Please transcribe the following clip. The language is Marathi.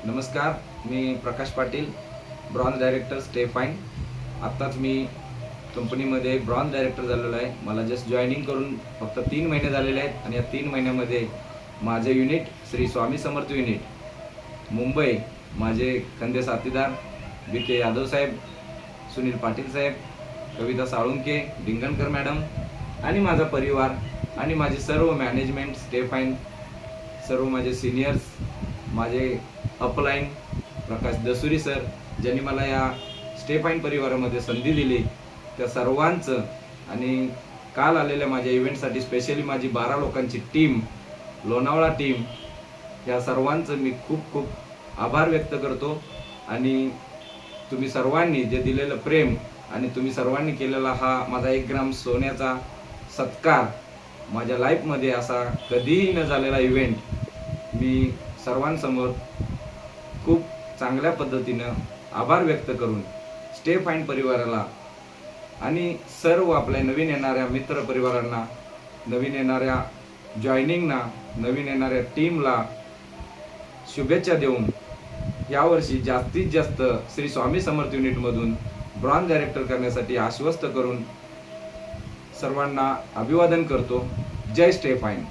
नमस्कार, मी प्रकाश पाटील, ब्रॉन्झ डायरेक्टर स्टेफाइन। आत्ताच मी कंपनीमध्ये ब्रॉन्झ डायरेक्टर झालेलो आहे। मला जस्ट जॉईनिंग करून फक्त 3 महिने झालेले आहेत आणि या 3 महिन्यामध्ये माझे युनिट श्री स्वामी समर्थ युनिट मुंबई, माझे खंदे साथीदार BK यादव साहेब, सुनील पाटील साहेब, कविता साळुंके, डिंगणकर मॅडम आणि माझा परिवार आणि माझे सर्व मॅनेजमेंट स्टेफाइन, सर्व माझे सिनियर्स, माझे अपलाइन प्रकाश दसुरी सर, ज्यांनी मला या स्टेफाइन परिवारामध्ये संधी दिली, त्या सर्वांचं आणि काल आलेल्या माझ्या इव्हेंटसाठी स्पेशली माझी 12 लोकांची टीम, लोणावळा टीम, या सर्वांचं मी खूप खूप आभार व्यक्त करतो। आणि तुम्ही सर्वांनी जे दिलेलं प्रेम आणि तुम्ही सर्वांनी केलेला हा माझा 1 ग्राम सोन्याचा सत्कार, माझ्या लाईफमध्ये असा कधीही न झालेला इव्हेंट मी सर्वांसमोर खूप चांगल्या पद्धतीनं आभार व्यक्त करून स्टेफाइन परिवाराला आणि सर्व आपल्या नवीन येणाऱ्या मित्र परिवारांना, नवीन येणाऱ्या जॉईनिंगना, नवीन येणाऱ्या टीमला शुभेच्छा देऊन यावर्षी जास्तीत जास्त श्री स्वामी समर्थ युनिटमधून ब्रॉन्झ डायरेक्टर करण्यासाठी आश्वस्त करून सर्वांना अभिवादन करतो। जय स्टेफाइन।